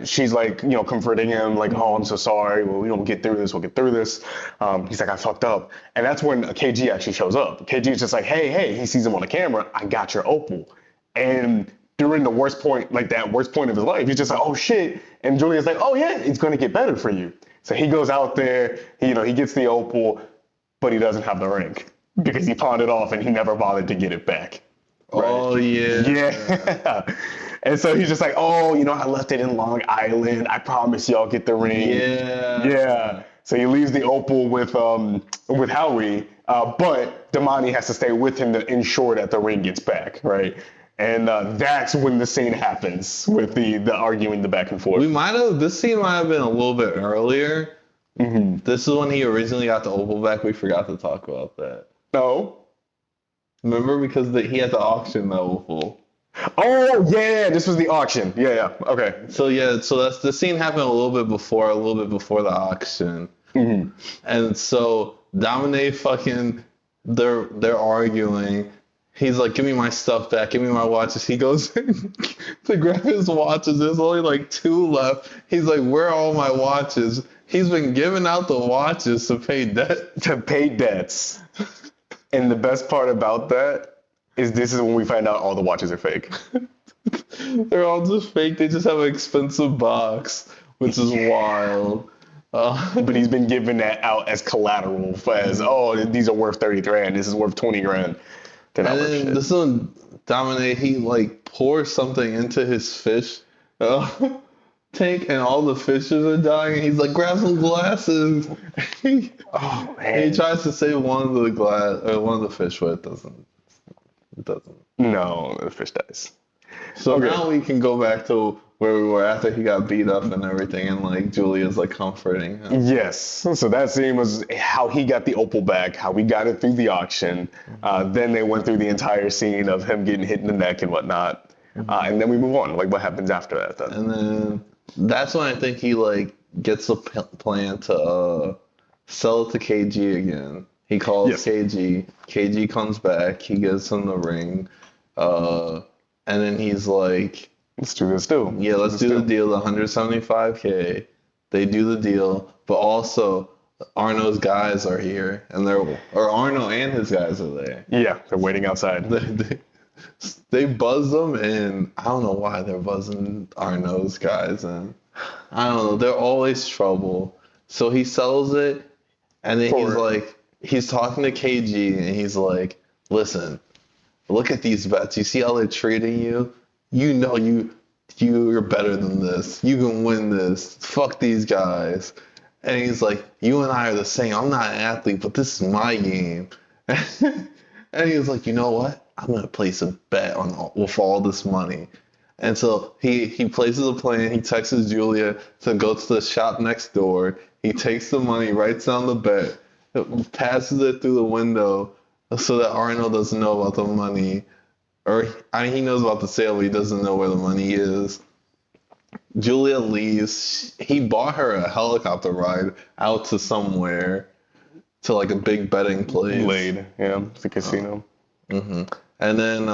She's like, comforting him, like, oh, I'm so sorry. Well, we'll get through this. He's like, I fucked up. And that's when KG actually shows up. KG is just like, hey, he sees him on the camera. I got your opal. And during the worst point of his life, he's just like, oh shit. And Julia's like, oh yeah, it's going to get better for you. So he goes out there, he gets the opal, but he doesn't have the ring because he pawned it off and he never bothered to get it back. Right. Oh, yeah. Yeah. And so he's just like, oh, I left it in Long Island. I promise you I'll get the ring. Yeah. Yeah. So he leaves the opal with Howie, but Damani has to stay with him to ensure that the ring gets back, right? And that's when the scene happens with the arguing, the back and forth. This scene might have been a little bit earlier. Mm-hmm. This is when he originally got the opal back. We forgot to talk about that. No. Remember because he had the auction novel. Oh yeah, this was the auction. Yeah. Okay. So yeah, so that's the scene happened a little bit before the auction. And so Dominic fucking they're arguing. He's like, give me my stuff back, give me my watches. He goes to grab his watches. There's only like two left. He's like, where are all my watches? He's been giving out the watches to pay debt. To pay debts. And the best part about that is this is when we find out all the watches are fake. They're all just fake. They just have an expensive box, which is wild. But he's been giving that out as collateral as, oh, these are worth 30 grand. This is worth 20 grand. And then this one, Dominic, he like pours something into his fish tank, and all the fishes are dying. And he's like, grab some glasses. Oh man. He tries to save one of the fish, but it doesn't. No, the fish dies. So now we can go back to where we were after he got beat up and everything, and like Julia's like comforting him. Yes. So that scene was how he got the opal back, how we got it through the auction. Then they went through the entire scene of him getting hit in the neck and whatnot. And then we move on. Like, what happens after that then? And then that's when I think he like gets a plan to sell it to KG again. He calls KG. KG comes back. He gives him the ring. And then he's like, let's do this too. Yeah, let's do the deal, the 175K. They do the deal, but also Arno's guys are here, and Arno and his guys are there. Yeah, they're waiting outside. They buzz them, and I don't know why they're buzzing Arno's guys, and I don't know, they're always trouble. So he sells it, and then he's talking to KG, and he's like, listen, look at these bets. You see how they're treating you? You know you're better than this. You can win this. Fuck these guys. And he's like, you and I are the same. I'm not an athlete, but this is my game. And he was like, you know what? I'm going to place a bet with all this money. And so he places a plan. He texts Julia to go to the shop next door. He takes the money, writes down the bet, passes it through the window so that Arno doesn't know about the money. He knows about the sale, but he doesn't know where the money is. Julia leaves. He bought her a helicopter ride out to somewhere, to like a big betting place. Blade, yeah, it's a casino. And then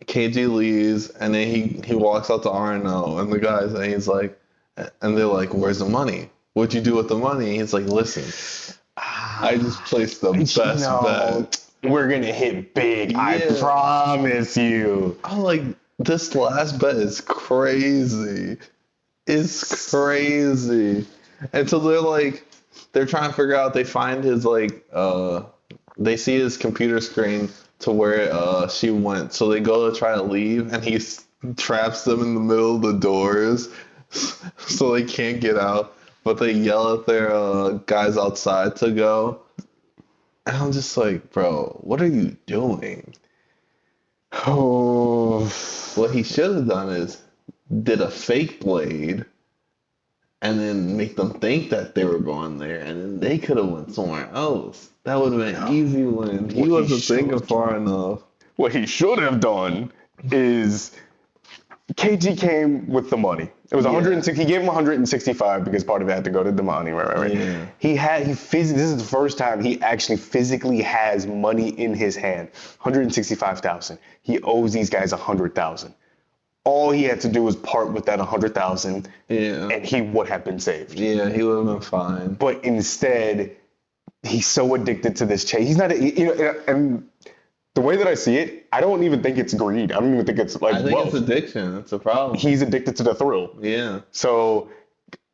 KG leaves, and then he walks out to Arno, and the guys, and he's like, and they're like, "Where's the money? What'd you do with the money?" He's like, "Listen, I just placed the best bet. We're gonna hit big. I promise you." I'm like, this last bet is crazy. It's crazy. And so they're trying to figure out. They find his they see his computer screen to where she went. So they go to try to leave, and he traps them in the middle of the doors, so they can't get out. But they yell at their guys outside to go. And I'm just like, bro, what are you doing? Oh, what he should have done is did a fake blade and then make them think that they were going there, and then they could have went somewhere else. That would have been an easy win. He wasn't thinking far enough. What he should have done is KG came with the money. It was 160. He gave him 165 because part of it had to go to Damani, right? Yeah. This is the first time he actually physically has money in his hand. 165,000. He owes these guys 100,000. All he had to do was part with that 100,000, and he would have been saved. Yeah, he would have been fine. But instead, he's so addicted to this chase. He's not, and the way that I see it, I don't even think it's greed. I don't even think it's like. I think it's addiction. It's a problem. He's addicted to the thrill. Yeah. So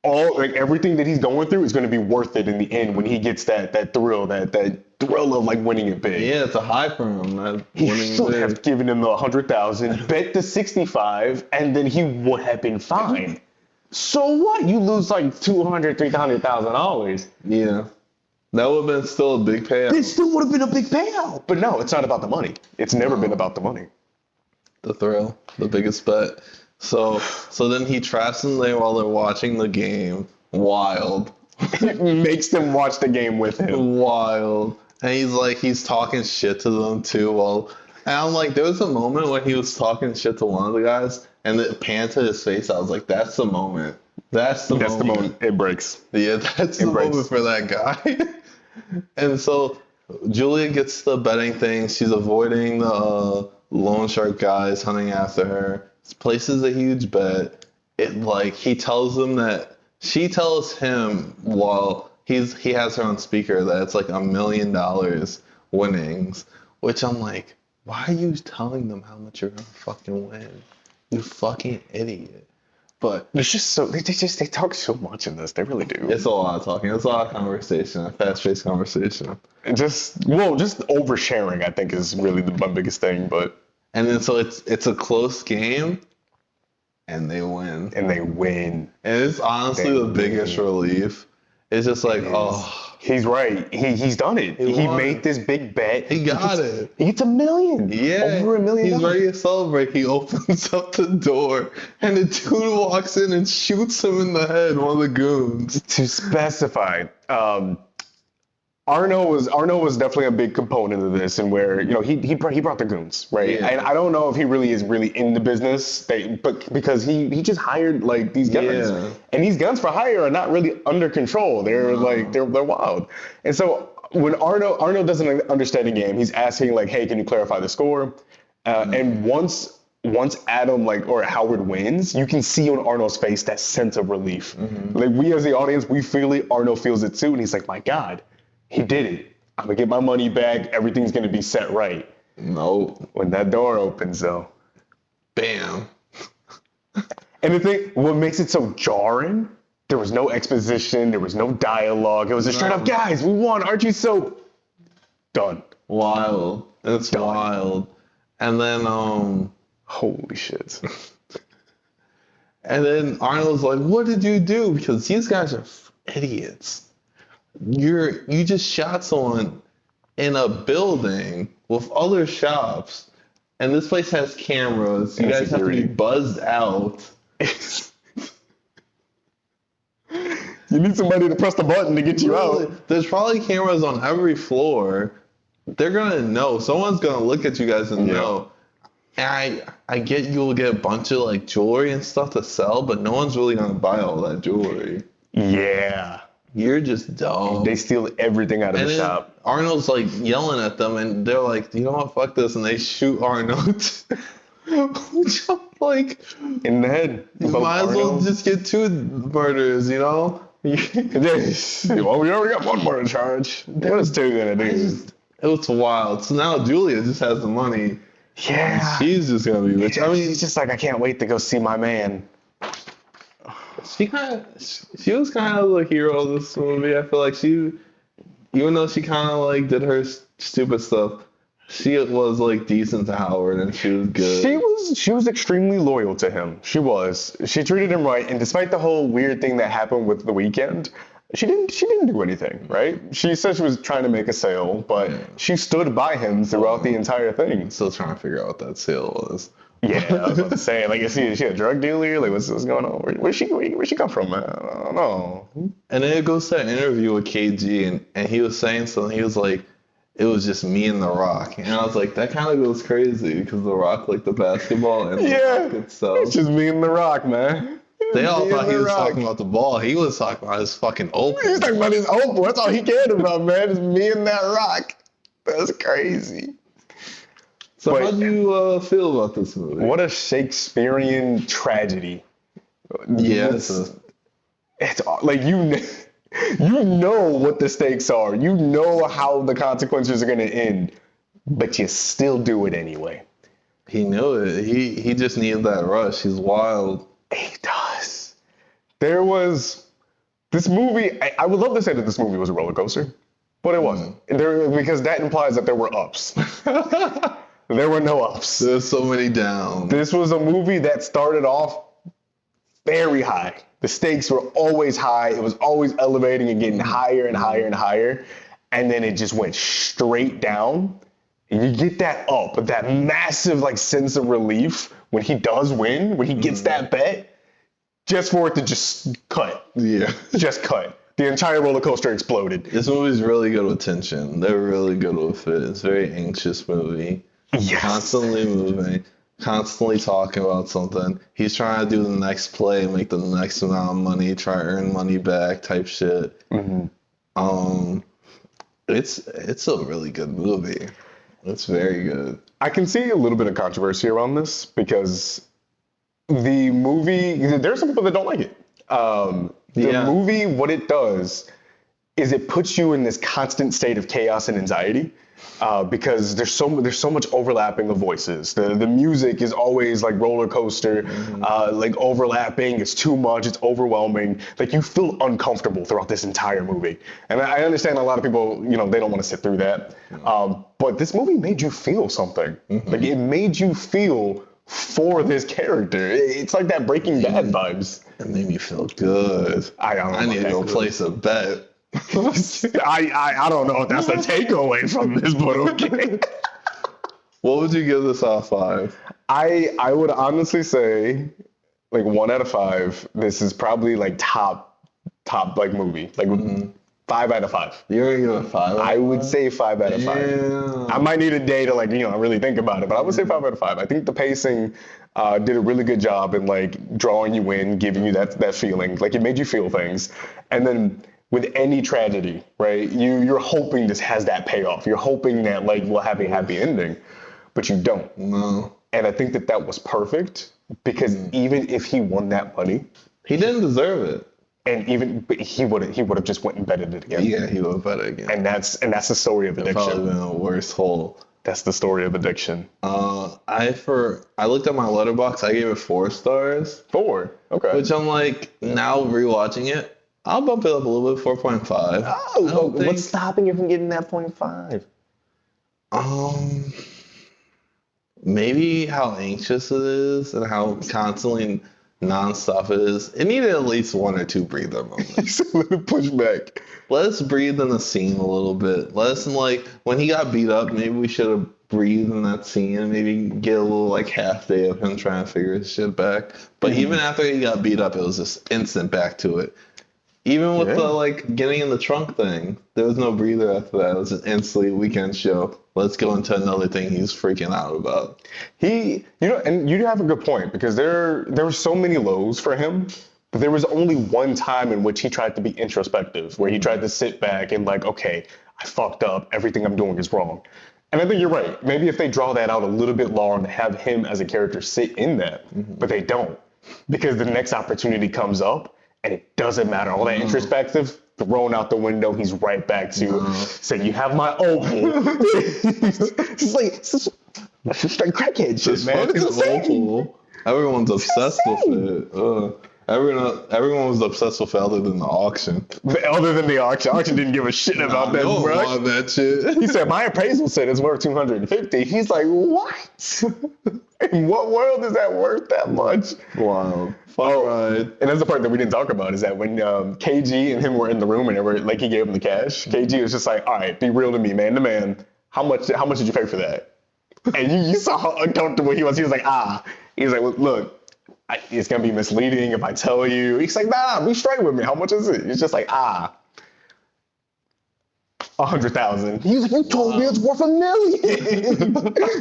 everything that he's going through is going to be worth it in the end when he gets that thrill, that thrill of like winning it big. Yeah, it's a high for him. He should have given him the 100,000, bet the 65, and then he would have been fine. So what? You lose like $200,000-$300,000. Yeah. That would have been still a big payout. It still would have been a big payout. But no, it's not about the money. It's never been about the money. The thrill, the biggest bet. So then he traps them there while they're watching the game. Wild. Makes them watch the game with him. Wild. And he's talking shit to them too. Well, and I'm like, there was a moment when he was talking shit to one of the guys, and it panned to his face. I was like, that's the moment. That's the That's the moment it breaks. Yeah, that's the It breaks. moment for that guy. And so Julia gets the betting thing. She's avoiding the loan shark guys hunting after her. Places a huge bet. He tells them that she tells him while he has her on speaker that it's like $1 million winnings, which I'm like, why are you telling them how much you're gonna fucking win? You fucking idiot. But It's just so they talk so much in this. They really do. it's a lot of talking. It's a lot of conversation, a fast-paced conversation. And just oversharing, I think, is really my biggest thing. But And then so it's a close game, and they win. and they win. And it's honestly They the biggest relief. It's just like, oh, He's right. He's done it. He He won. made this big bet. he got it. He gets $1 million. Yeah, Over $1 million. He's ready to celebrate. He opens up the door, and the dude walks in and shoots him in the head. One of the goons. To specify, Arno was definitely a big component of this, and where he brought the goons, right? Yeah. And I don't know if he really is in the business, but because he just hired like these guns, Yeah. and these guns for hire are not really under control. They're like they're wild, and so when Arno doesn't understand the game, he's asking like, hey, can you clarify the score? And once Adam or Howard wins, you can see on Arno's face that sense of relief. Like we as the audience, we feel it. Arno feels it too, and he's like, my God. He did it. I'm gonna get my money back. Everything's gonna be set right. Nope. When that door opens, though, Bam. and the thing, what makes it so jarring? There was no exposition. There was no dialogue. It was a straight up, guys, we won. Aren't you so done? Wild. It's wild. And then Holy shit. and then Arnold's like, what did you do? Because these guys are idiots. You just shot someone in a building with other shops, and this place has cameras. You And guys security. have to be buzzed out. You need somebody to press the button to get you out. There's probably cameras on every floor. They're gonna know. Someone's gonna look at you guys and know. And I get you'll get a bunch of like jewelry and stuff to sell, but no one's really gonna buy all that jewelry. Yeah. You're just dumb. They steal everything out of And the then shop. Arnold's like yelling at them, and they're like, "You know what? Fuck this!" And they shoot Arnold. Which I'm like, In the head. you might as well just get 2 murders, you know? Well, we already got one more charge. What is 2 gonna do? It was wild. So now Julia just has the money. Yeah. She's just gonna be rich. I mean, She's just like, I can't wait to go see my man. she was kind of the hero of this movie. I feel like even though she kind of like did her stupid stuff, she was like decent to Howard, and she was good. She was extremely loyal to him. She was. She treated him right, and despite the whole weird thing that happened with the Weeknd, she didn't do anything, right? She said she was trying to make a sale, but she stood by him throughout the entire thing. Still trying to figure out what that sale was. Yeah, I was about to say, like, is she a drug dealer? Like, what's going on? Where'd she come from, man? I don't know. And then it goes to that interview with KG, and he was saying something. He was like, it was just me and The Rock. And I was like, that kind of goes crazy, because The Rock, like the basketball and The Rock itself. It's just me and The Rock, man. They all Me thought and he The was Rock. talking about the ball. He was talking about his fucking opal. He's talking about his opal. That's all he cared about, man. It's me and that rock. That's crazy. So But- how do you feel about this movie? What a Shakespearean tragedy. Yeah, It's like you know what the stakes are. You know how the consequences are going to end, but you still do it anyway. he knew it. He just needed that rush. He's wild. He does. There was this movie. I would love to say that this movie was a roller coaster, but it wasn't. Because that implies that there were ups. There were no ups. There's so many downs. This was a movie that started off very high. The stakes were always high. It was always elevating and getting higher and higher and higher. And then it just went straight down. And you get that up, that massive like sense of relief when he does win, when he gets that bet, just for it to just cut. Yeah. Just cut. The entire roller coaster exploded. This movie's really good with tension. They're really good with it. It's a very anxious movie. Yes. Constantly moving, constantly talking about something. He's trying to do the next play, make the next amount of money, try to earn money back type shit. Mm-hmm. It's a really good movie. It's very good. I can see a little bit of controversy around this because the movie, there are some people that don't like it. The movie, what it does is it puts you in this constant state of chaos and anxiety because there's so much overlapping of voices. The music is always like roller coaster, like overlapping. It's too much. It's overwhelming. Like you feel uncomfortable throughout this entire movie. And I understand a lot of people, they don't want to sit through that. But this movie made you feel something. Like it made you feel for this character. It's like that Breaking Bad vibes. It made me feel good. I need to go place a bet. I don't know if that's a takeaway from this, but okay. What would you give this out of 5? I would honestly say like 1 out of 5. This is probably like top like movie. Like 5 out of 5. You're gonna give it 5 out of 5? I would say 5 out of 5. Yeah. I might need a day to like, really think about it, but I would say 5 out of 5. I think the pacing did a really good job in like drawing you in, giving you that feeling. Like it made you feel things. And then with any tragedy, right, you're hoping this has that payoff. You're hoping that like we'll have a happy ending, but you don't. No. And I think that was perfect because even if he won that money, he didn't deserve it. And but he would have just went and betted it again. Yeah, he would have bet it again. And that's the story of addiction. Probably been a worse hole. That's the story of addiction. I looked at my Letterboxd. I gave it 4 stars. 4, okay. Which I'm like, now rewatching it, I'll bump it up a little bit, 4.5. Oh, what's stopping you from getting that 0.5? Maybe how anxious it is and how constantly nonstop it is. It needed at least 1 or 2 breather moments. A little pushback. Let us breathe in the scene a little bit. Let us, like, when he got beat up, maybe we should have breathed in that scene and maybe get a little, like, half day of him trying to figure his shit back. But even after he got beat up, it was just instant back to it. Even with the, like, getting in the trunk thing, there was no breather after that. It was just instantly Weeknd show. Let's go into another thing he's freaking out about. And you have a good point because there were so many lows for him, but there was only one time in which he tried to be introspective, where he tried to sit back and like, okay, I fucked up. Everything I'm doing is wrong. And I think you're right. Maybe if they draw that out a little bit longer and have him as a character sit in that, but they don't, because the next opportunity comes up. And it doesn't matter. All that introspective, thrown out the window, he's right back to saying, you have my opal. It's just straight crackhead shit, man. It's opal. Everyone's obsessed with it. Everyone was obsessed with it other than the auction. Other than the auction. Auction didn't give a shit about that, bro. That shit. He said, my appraisal said it's worth $250. He's like, what? In what world is that worth that much? Wow. Right. And that's the part that we didn't talk about is that when KG and him were in the room and they were like, he gave him the cash. KG was just like, all right, be real to me, man to man. How much did you pay for that? And you saw how uncomfortable he was. He was like, He was like, look, it's going to be misleading if I tell you. He's like, nah, be straight with me. How much is it? He's just like, 100,000. He's like, you told me it's worth $1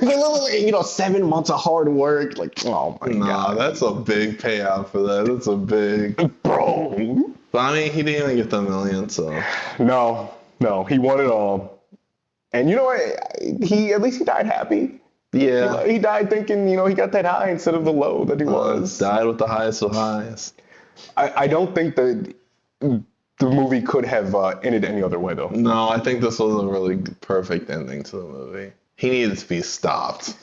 million. 7 months of hard work. Like, oh my God. That's a big payout for that. That's a big. Bro. But I mean, he didn't even get the $1 million, so. No, he won it all. And you know what? At least he died happy. Yeah. He died thinking, he got that high instead of the low that he was. Died with the highest of highs. I don't think that the movie could have ended any other way, though. No, I think this was a really perfect ending to the movie. He needed to be stopped.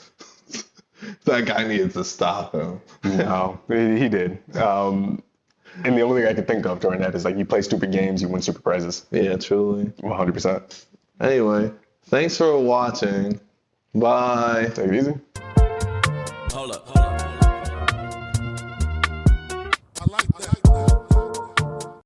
That guy needed to stop him. No, he did. And the only thing I could think of during that is like you play stupid games, you win stupid prizes. Yeah, truly. 100%. Anyway, thanks for watching. Bye. Take it easy. Hold up.